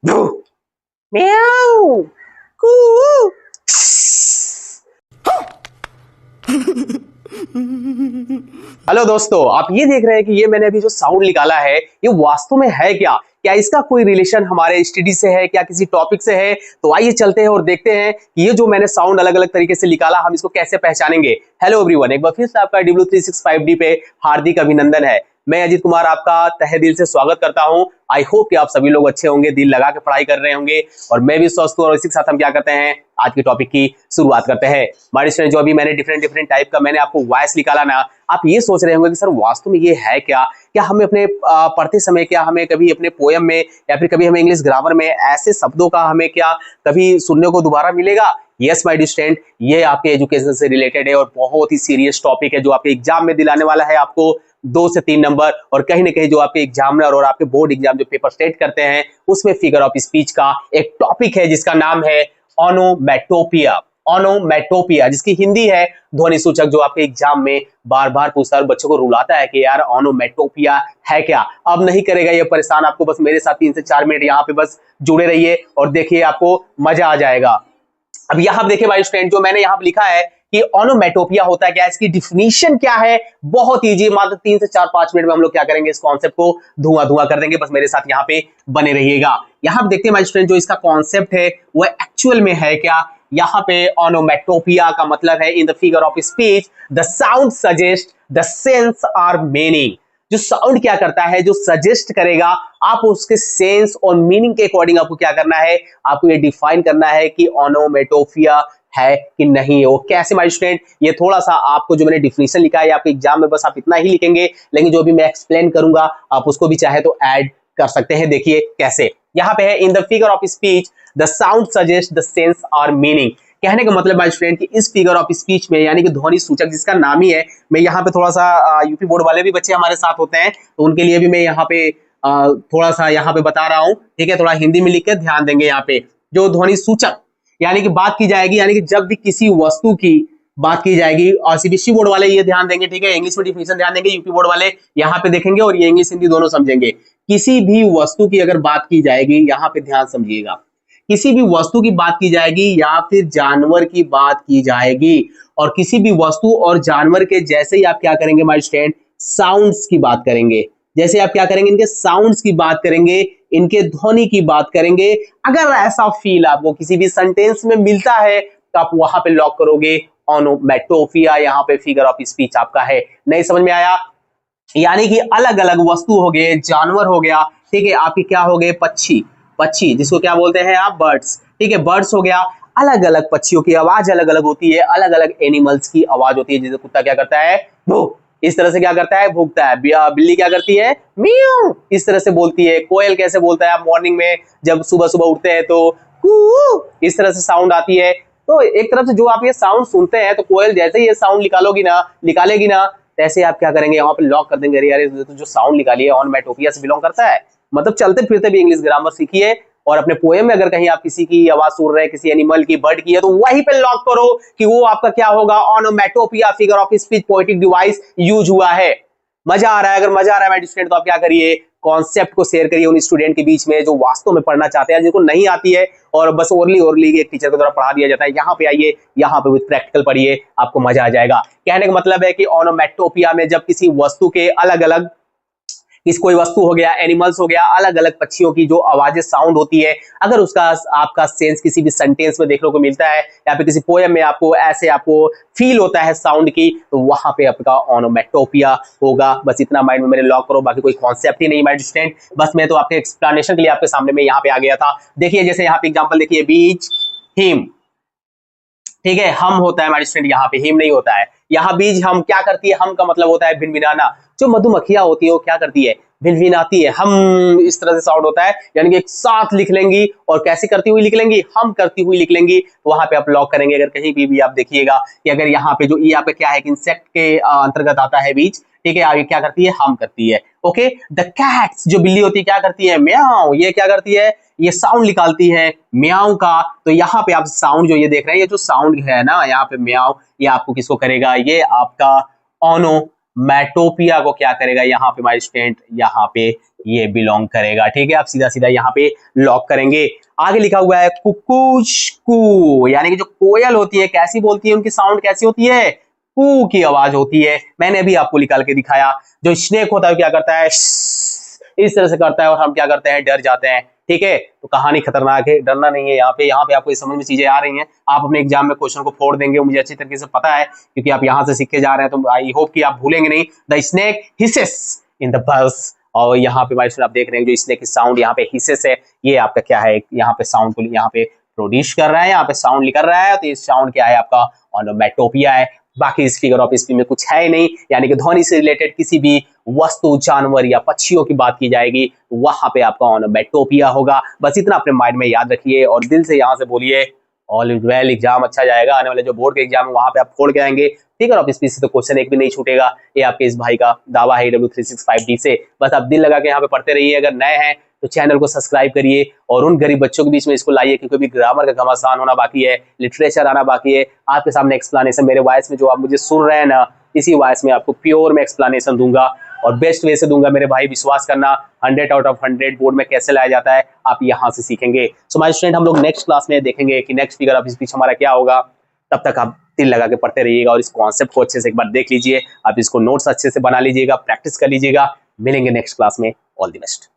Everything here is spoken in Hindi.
म्याऊ कू। हेलो दोस्तों, आप ये देख रहे हैं कि ये मैंने अभी जो साउंड निकाला है ये वास्तव में है क्या? क्या इसका कोई रिलेशन हमारे स्टडी से है, क्या किसी टॉपिक से है? तो आइए चलते हैं और देखते हैं कि ये जो मैंने साउंड अलग अलग तरीके से निकाला हम इसको कैसे पहचानेंगे। हेलो एवरीवन, एक बार फिर से आपका W365D पे हार्दिक अभिनंदन है। मैं अजीत कुमार आपका तहे दिल से स्वागत करता हूं। आई होप कि आप सभी लोग अच्छे होंगे, दिल लगा के पढ़ाई कर रहे होंगे और मैं भी स्वस्थ हूं। और इसी के साथ हम क्या करते हैं, आज के टॉपिक की शुरुआत करते हैं। हमारे स्टूडेंट, जो अभी मैंने डिफरेंट टाइप का मैंने आपको वॉइस निकाला ना, आप ये सोच रहे होंगे कि सर वास्तव में ये है क्या? क्या हमें अपने पढ़ते समय, क्या हमें कभी अपने पोयम में या फिर कभी हमें इंग्लिश ग्रामर में ऐसे शब्दों का हमें क्या कभी सुनने को दोबारा मिलेगा? यस माय स्टूडेंट, ये आपके एजुकेशन से रिलेटेड है और बहुत ही सीरियस टॉपिक है जो आपके एग्जाम में दिलाने वाला है आपको 2 से 3 नंबर। और कहीं ना कहीं जो आपके एग्जामिनर और आपके बोर्ड एग्जाम जो पेपर स्टेट करते हैं उसमें फिगर ऑफ स्पीच का एक टॉपिक है जिसका नाम है ओनोमैटोपिया। ओनोमैटोपिया जिसकी हिंदी है ध्वनि सूचक, जो आपके एग्जाम में बार बार पूछता है और बच्चों को रुलाता है कि यार ओनोमैटोपिया है क्या। अब नहीं करेगा ये परेशान आपको, बस मेरे साथ 3 से 4 मिनट यहाँ पे बस जुड़े रहिए और देखिए आपको मजा आ जाएगा। अब यहाँ देखिए भाई स्टूडेंट, जो मैंने यहाँ पे लिखा है कि ओनोमैटोपिया होता है क्या, इसकी डिफिनीशन क्या है, बहुत इजी, मात्र 3 से 4-5 मिनट में हम लोग क्या करेंगे, इस कॉन्सेप्ट को धुआं कर देंगे। बस मेरे साथ यहाँ पे बने रहिएगा। यहाँ पे देखते हैं भाई स्टूडेंट, जो इसका कॉन्सेप्ट है वो एक्चुअल में है क्या। यहाँ पे ओनोमैटोपिया का मतलब है in the figure of speech the sound suggest the sense और मीनिंग। जो साउंड क्या करता है, जो सजेस्ट करेगा, आप उसके सेंस और मीनिंग के अकॉर्डिंग आपको क्या करना है, आपको ये डिफाइन करना है कि ओनोमैटोपिया है कि नहीं है। वो कैसे माय स्टूडेंट, ये थोड़ा सा आपको जो मैंने डिफिनीशन लिखा है आपके एग्जाम में बस आप इतना ही लिखेंगे, लेकिन जो भी मैं एक्सप्लेन करूंगा आप उसको भी चाहे तो ऐड कर सकते हैं। देखिए कैसे, यहाँ पे है in the figure of speech the sound suggest the sense और मीनिंग। कहने का मतलब माय स्टूडेंट कि इस फिगर ऑफ स्पीच में, यानी कि ध्वनि सूचक जिसका नाम ही है, मैं यहाँ पे थोड़ा सा यूपी बोर्ड वाले भी बच्चे हमारे साथ होते हैं तो उनके लिए भी मैं यहाँ पे थोड़ा सा यहाँ पे बता रहा हूँ, ठीक है। थोड़ा हिंदी में लिख के ध्यान देंगे। यहाँ पे जो ध्वनि सूचक यानी कि बात की जाएगी, यानी कि जब भी किसी वस्तु की बात की जाएगी, और सीबीएसई बोर्ड वाले ये ध्यान देंगे, ठीक है, इंग्लिश में डिफिनीशन ध्यान देंगे, यूपी बोर्ड वाले यहाँ पे देखेंगे और ये इंग्लिश हिंदी दोनों समझेंगे। किसी भी वस्तु की अगर बात की जाएगी, यहाँ पे ध्यान समझिएगा, किसी भी वस्तु की बात की जाएगी या फिर जानवर की बात की जाएगी, और किसी भी वस्तु और जानवर के जैसे ही आप क्या करेंगे माय स्टूडेंट, साउंड्स की बात करेंगे। जैसे आप क्या करेंगे, इनके साउंड्स की बात करेंगे, इनके ध्वनि की बात करेंगे। अगर ऐसा फील आपको किसी भी सेंटेंस में मिलता है तो आप वहां पे लॉक करोगे ओनोमैटोपिया। यहाँ पे फिगर ऑफ स्पीच आपका है। नहीं समझ में आया? यानी कि अलग अलग वस्तु हो गए, जानवर हो गया, ठीक है, आपके क्या हो गए, पक्षी जिसको क्या बोलते हैं आप, बर्ड्स, ठीक है, बर्ड्स हो गया। अलग अलग पक्षियों की आवाज अलग अलग होती है, अलग अलग एनिमल्स की आवाज होती है। जैसे कुत्ता क्या करता है, भूख, इस तरह से क्या करता है, भूखता है। बिल्ली क्या करती है, म्याऊ, इस तरह से बोलती है। कोयल कैसे बोलता है, आप मॉर्निंग में जब सुबह सुबह उठते हैं तो कू, इस तरह से साउंड आती है। तो एक तरफ से जो आप ये साउंड सुनते हैं, तो कोयल जैसे ही ये साउंड निकालेगी ना, तैसे आप क्या करेंगे, यहाँ पे लॉक कर देंगे, अरे यार तो जो साउंड निकाली है ओनोमैटोपिया से बिलोंग करता है। मतलब चलते फिरते भी इंग्लिश ग्रामर सीखिए, और अपने पोएम में अगर कहीं आप किसी की आवाज सुन रहे हैं, किसी एनिमल की, बर्ड की है, तो वहीं पे लॉक करो कि वो आपका क्या होगा, onomatopoeia figure of speech poetic device use हुआ है। मजा आ रहा है? अगर मजा आ रहा है मेरे स्टूडेंट तो आप क्या करिए, कॉन्सेप्ट को शेयर करिए उन स्टूडेंट के बीच में जो वास्तव में पढ़ना चाहते हैं, जिनको नहीं आती है और बस ओरली एक टीचर के द्वारा पढ़ा दिया जाता है। यहाँ पे आइए, यहाँ पे विद प्रैक्टिकल पढ़िए, आपको मजा आ जाएगा। कहने का मतलब है कि ओनोमैटोपिया में जब किसी वस्तु के अलग अलग, कोई वस्तु हो गया, एनिमल्स हो गया, अलग अलग पक्षियों की जो आवाजें साउंड होती है, अगर उसका आपका सेंस किसी भी सेंटेंस में देखने को मिलता है या फिर किसी पोएम में आपको ऐसे आपको फील होता है साउंड की, तो वहां पे आपका ओनोमैटोपिया होगा। बस इतना माइंड में मेरे लॉक करो, बाकी कोई कॉन्सेप्ट ही नहीं माय स्टूडेंट। बस मैं तो आपके एक्सप्लेनेशन के लिए आपके सामने में यहाँ पे आ गया था। देखिए जैसे यहाँ पे एग्जाम्पल देखिए, बीज, हिम, ठीक है, हम होता है हमारे स्टूडेंट, यहाँ पे हिम नहीं होता है। यहाँ बीज हम क्या करती है, हम का मतलब होता है भिनभिनाना। जो मधुमक्खियां होती है वो क्या करती है, भिनभिनाती है, हम, इस तरह से साउंड होता है। यानी कि एक साथ लिख लेंगी, और कैसे करती हुई लिख लेंगी, हम करती हुई लिख लेंगी। तो वहां पे आप लॉक करेंगे। अगर कहीं भी आप देखिएगा कि अगर यहाँ पे जो ये आपका क्या है, इंसेक्ट के अंतर्गत आता है बीज, ठीक है, आगे क्या करती है, हम करती है। ओके, द कैट्स, जो बिल्ली होती है क्या करती है, म्याऊ, ये क्या करती है, ये साउंड निकालती है म्याऊ का। तो यहाँ पे आप साउंड जो ये देख रहे हैं, ये जो साउंड है ना यहाँ पे म्याऊ, ये आपको किसको करेगा, ये आपका ओनोमैटोपिया को क्या करेगा, यहाँ पे माय स्टूडेंट, यहाँ पे ये बिलोंग करेगा। ठीक है, आप सीधा सीधा यहाँ पे लॉक करेंगे। आगे लिखा हुआ है कुकुशकू, यानी कि जो कोयल होती है कैसी बोलती है, उनकी साउंड कैसी होती है, कू की आवाज होती है। मैंने अभी आपको निकाल के दिखाया। जो स्नेक होता है क्या करता है, इस तरह से करता है और हम क्या करते हैं, डर जाते हैं। ठीक है, तो कहानी खतरनाक है, डरना नहीं है। यहाँ पे आपको इस समझ में चीजें आ रही हैं, आप अपने एग्जाम में क्वेश्चन को फोड़ देंगे, मुझे अच्छी तरीके से पता है, क्योंकि आप यहाँ से सीख के जा रहे हैं, तो आई होप कि आप भूलेंगे नहीं। The snake hisses in the bus, और यहाँ पे आप देख रहे हैं जो स्नेक की साउंड यहाँ पे हिसेस है, ये आपका क्या है, यहाँ पे साउंड को यहाँ पे प्रोड्यूस कर रहा है, यहाँ पे साउंड लिख रहा है, तो ये साउंड क्या है आपका ऑनोमेटोपिया है। बाकी इस फिगर ऑफ स्पीच में कुछ है ही नहीं, यानी कि ध्वनि से रिलेटेड किसी भी वस्तु, जानवर या पक्षियों की बात की जाएगी, वहां पे आपका ऑनोमेटोपिया होगा। बस इतना अपने माइंड में याद रखिए और दिल से यहाँ से बोलिए ऑल इज वेल, एग्जाम अच्छा जाएगा। आने वाले जो बोर्ड के एग्जाम है वहां पे आप फोड़ के आएंगे। फिगर ऑफ स्पीच से तो क्वेश्चन एक भी नहीं छूटेगा, ये आपके इस भाई का दावा है AW365D से। बस आप दिल लगा के यहाँ पे पढ़ते रहिए। अगर नए हैं तो चैनल को सब्सक्राइब करिए और उन गरीब बच्चों के बीच में इसको लाइए, क्योंकि भी ग्रामर का घमासान होना बाकी है, लिटरेचर आना बाकी है। आपके सामने एक्सप्लेनेशन मेरे वॉइस में जो आप मुझे सुन रहे हैं ना, इसी वॉइस में आपको प्योर में एक्सप्लेनेशन दूंगा और बेस्ट वे से दूंगा मेरे भाई, विश्वास करना। 100 आउट ऑफ 100 बोर्ड में कैसे लाया जाता है आप यहाँ से सीखेंगे। सो माय स्टूडेंट, हम लोग नेक्स्ट क्लास में देखेंगे कि नेक्स्ट फिगर ऑफ स्पीच हमारा क्या होगा। तब तक आप दिल लगा के पढ़ते रहिएगा और इस कॉन्सेप्ट को अच्छे से एक बार देख लीजिए। आप इसको नोट्स अच्छे से बना लीजिएगा, प्रैक्टिस कर लीजिएगा। मिलेंगे नेक्स्ट क्लास में। All the best.